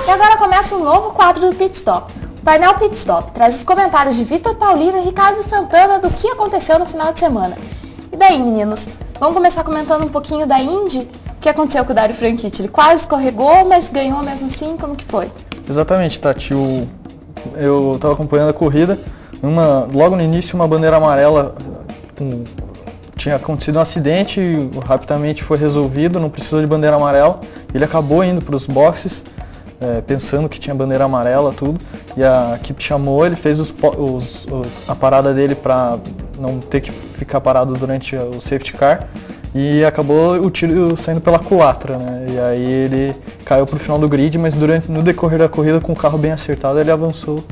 E agora começa um novo quadro do Pit Stop. O painel Pit Stop traz os comentários de Vitor Paulino e Ricardo Santana do que aconteceu no final de semana. E daí, meninos? Vamos começar comentando um pouquinho da Indy? O que aconteceu com o Dario Franchitti? Ele quase escorregou, mas ganhou mesmo assim? Como que foi? Exatamente, Tati. Eu estava acompanhando a corrida. Logo no início, uma bandeira amarela. Tinha acontecido um acidente, rapidamente foi resolvido, não precisou de bandeira amarela. Ele acabou indo para os boxes, pensando que tinha bandeira amarela, tudo. E a equipe chamou, ele fez a parada dele para não ter que ficar parado durante o safety car. E acabou o tiro saindo pela culatra, né? E aí ele caiu para o final do grid, mas no decorrer da corrida, com o carro bem acertado, ele avançou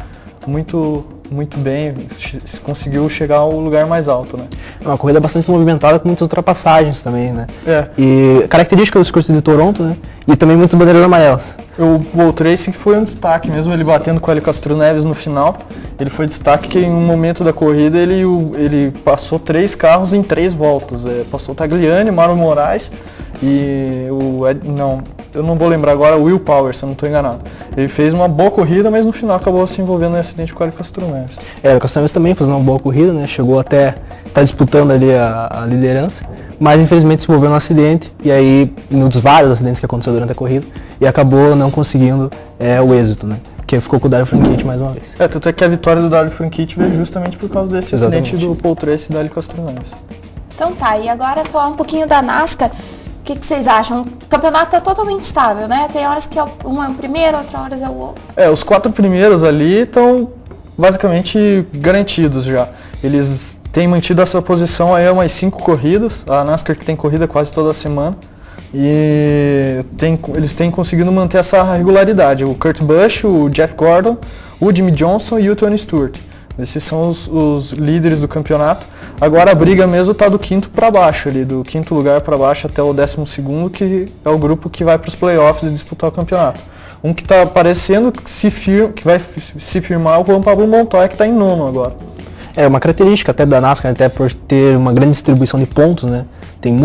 muito bem, conseguiu chegar ao lugar mais alto, né? É uma corrida bastante movimentada, com muitas ultrapassagens também, né? E característica do circuito de Toronto, né? E também muitas bandeiras amarelas. O Paul Tracy foi um destaque, mesmo ele batendo com o Hélio Castro Neves no final, ele foi destaque que em um momento da corrida ele passou 3 carros em 3 voltas. Passou o Tagliani, Mauro Moraes e eu não vou lembrar agora, o Will Power, se eu não estou enganado. Ele fez uma boa corrida, mas no final acabou se envolvendo em acidente com o Hélio Castro Neves. O Castro Neves também fazendo uma boa corrida, né? Chegou até estar disputando ali a liderança, mas infelizmente se envolveu no acidente, e aí, nos vários acidentes que aconteceram durante a corrida, e acabou não conseguindo o êxito, né? Que ficou com o Dario Franchitti mais uma vez. Tanto é que a vitória do Dario Franchitti veio justamente por causa desse acidente do Paul Tracy e do Hélio Castro Neves. Então tá, e agora falar um pouquinho da NASCAR. O que vocês acham? O campeonato é totalmente estável, né? Tem horas que um é o primeiro, outras horas é o outro. Os 4 primeiros ali estão basicamente garantidos já. Eles têm mantido essa posição aí há umas 5 corridas. A NASCAR que tem corrida quase toda semana. E eles têm conseguido manter essa regularidade. O Kurt Busch, o Jeff Gordon, o Jimmy Johnson e o Tony Stewart. Esses são os líderes do campeonato. Agora a briga mesmo está do 5º para baixo, ali, do 5º lugar para baixo até o 12º, que é o grupo que vai para os playoffs e disputar o campeonato. Um que está parecendo que vai se firmar é o Juan Pablo Montoya, que está em 9º agora. É uma característica até da NASCAR, até por ter uma grande distribuição de pontos, né? Tem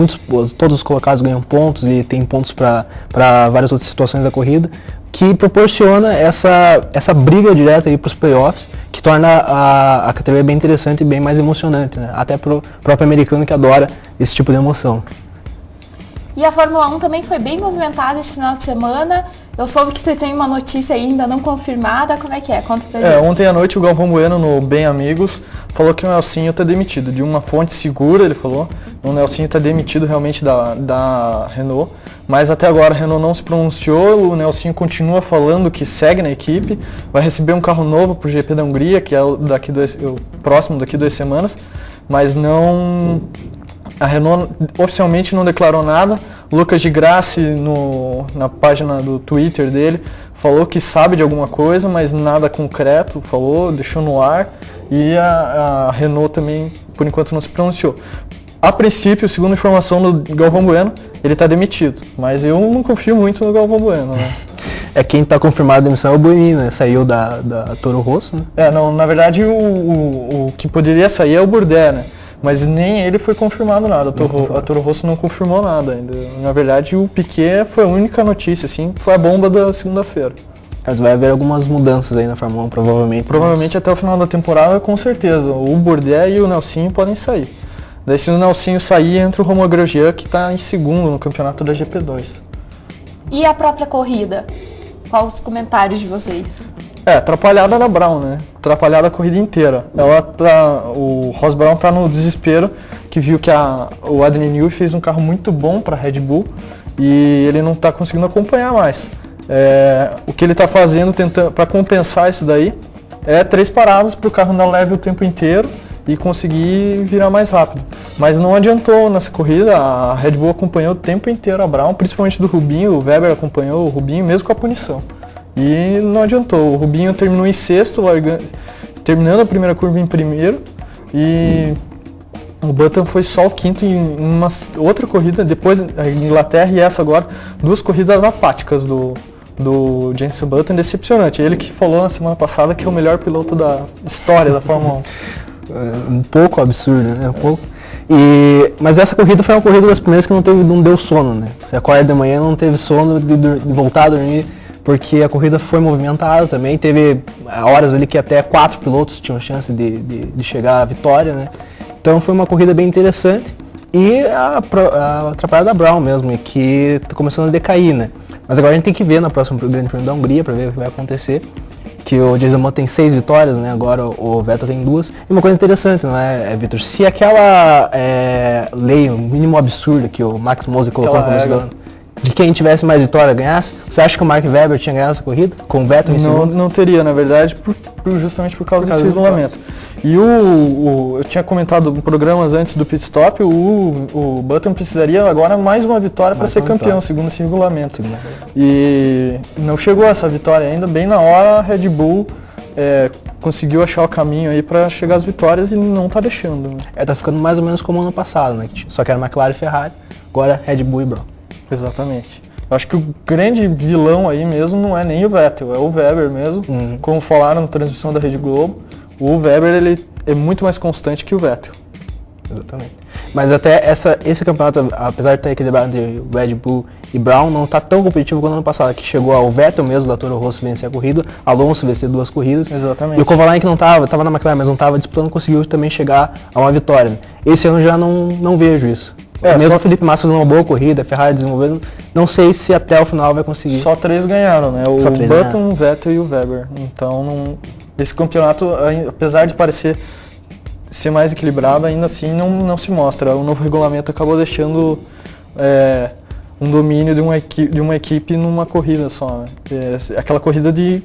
todos os colocados ganham pontos e tem pontos para várias outras situações da corrida, que proporciona essa briga direta para os playoffs, que torna a categoria bem interessante e bem mais emocionante, né? Até para o próprio americano que adora esse tipo de emoção. E a Fórmula 1 também foi bem movimentada esse final de semana. Eu soube que vocês têm uma notícia ainda não confirmada. Como é que é? Conta pra gente. Ontem à noite o Galvão Bueno, no Bem Amigos, falou que o Nelsinho está demitido. De uma fonte segura, ele falou. O Nelsinho está demitido realmente da Renault. Mas até agora a Renault não se pronunciou. O Nelsinho continua falando que segue na equipe. Vai receber um carro novo para o GP da Hungria, que é próximo daqui 2 semanas. Mas não... A Renault oficialmente não declarou nada. O Lucas de Grassi, na página do Twitter dele, falou que sabe de alguma coisa, mas nada concreto, deixou no ar. E a Renault também, por enquanto, não se pronunciou. A princípio, segundo a informação do Galvão Bueno, ele está demitido. Mas eu não confio muito no Galvão Bueno, né? Quem está confirmado a demissão é o Buemi, né? Saiu da Toro Rosso, né? Na verdade, o que poderia sair é o Bourdais, né? Mas nem ele foi confirmado nada, a Toro Rosso não confirmou nada ainda. Na verdade, o Piquet foi a única notícia, assim, foi a bomba da segunda-feira. Mas vai haver algumas mudanças aí na Fórmula 1, provavelmente. Provavelmente até o final da temporada, com certeza. O Bourdais e o Nelsinho podem sair. Daí se o Nelsinho sair, entra o Romain Grosjean, que está em 2º no campeonato da GP2. E a própria corrida? Quais os comentários de vocês? Atrapalhada da Brown, né? Atrapalhada a corrida inteira. O Ross Brown tá no desespero, que viu que o Adrian Newey fez um carro muito bom para a Red Bull e ele não está conseguindo acompanhar mais. O que ele está fazendo para compensar isso daí é 3 paradas para o carro andar leve o tempo inteiro e conseguir virar mais rápido. Mas não adiantou nessa corrida, a Red Bull acompanhou o tempo inteiro a Brown, principalmente do Rubinho, o Weber acompanhou o Rubinho mesmo com a punição. E não adiantou, o Rubinho terminou em 6º, terminando a primeira curva em 1º, e o Button foi só o 5º em uma outra corrida, depois a Inglaterra e essa agora, 2 corridas apáticas do Jenson Button, decepcionante. Ele que falou na semana passada que é o melhor piloto da história da Fórmula 1. Um pouco absurdo, né? Um pouco. Mas essa corrida foi uma corrida das primeiras que não deu sono, né? Você acorda de manhã, não teve sono, de voltar a dormir porque a corrida foi movimentada também, teve horas ali que até 4 pilotos tinham chance de chegar à vitória, né? Então foi uma corrida bem interessante. E a atrapalhada da Brown mesmo, que está começando a decair, né? Mas agora a gente tem que ver na próxima Grande Prêmio da Hungria para ver o que vai acontecer. Que o Jason Button tem 6 vitórias, né? Agora o Vettel tem 2. E uma coisa interessante, não é, Vitor? Se aquela lei, o mínimo absurdo que o Max Moser colocou no começo do ano, de quem tivesse mais vitória ganhasse, você acha que o Mark Webber tinha ganhado essa corrida? Com o Vettel em segundo? Não teria, na verdade, justamente por causa desse regulamento. E eu tinha comentado em programas antes do pit stop, o Button precisaria agora mais uma vitória para ser campeão, segundo esse regulamento. E não chegou a essa vitória ainda, bem na hora a Red Bull conseguiu achar o caminho aí para chegar às vitórias e não está deixando. Né? Tá ficando mais ou menos como ano passado, né? Só que era McLaren e Ferrari, agora Red Bull e Brown. Exatamente. Eu acho que o grande vilão aí mesmo não é nem o Vettel, é o Webber mesmo, como falaram na transmissão da Rede Globo. O Webber ele é muito mais constante que o Vettel. Exatamente. Mas até esse campeonato, apesar de estar equilibrado entre Red Bull e Brown, não está tão competitivo quanto no ano passado, que chegou ao Vettel mesmo, da Toro Rosso vencer a corrida, Alonso vencer 2 corridas. Exatamente. E o Kovalainen, que não estava na McLaren, mas não estava disputando, conseguiu também chegar a uma vitória. Esse ano já não vejo isso. Mesmo o Felipe Massa fazendo uma boa corrida, a Ferrari desenvolvendo, não sei se até o final vai conseguir. Só 3 ganharam, né? O Button, o Vettel e o Webber. Então, esse campeonato, apesar de parecer ser mais equilibrado, ainda assim não se mostra. O novo regulamento acabou deixando um domínio de uma equipe numa corrida só, né? Aquela corrida de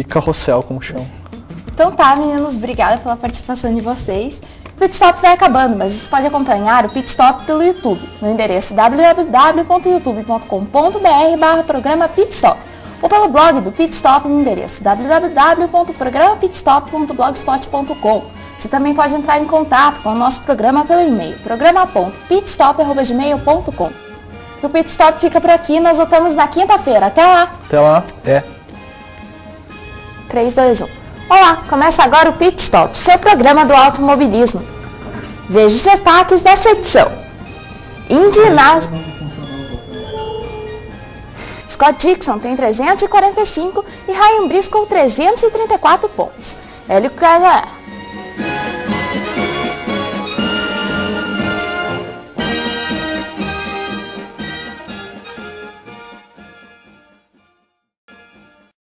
carrossel, como chamam. Então tá, meninos, obrigada pela participação de vocês. O Pit Stop vai acabando, mas você pode acompanhar o Pit Stop pelo YouTube, no endereço www.youtube.com.br/programa Pit Stop, ou pelo blog do Pit Stop no endereço www.programapitstop.blogspot.com. Você também pode entrar em contato com o nosso programa pelo e-mail, programa.pitstop@gmail.com. O Pit Stop fica por aqui, nós voltamos na quinta-feira. Até lá! Até lá! 3, 2, 1. Olá, começa agora o Pit Stop, seu programa do automobilismo. Veja os destaques dessa edição. Indy NASCAR. Scott Dixon tem 345 e Ryan Briscoe 334 pontos. Hélio Cazar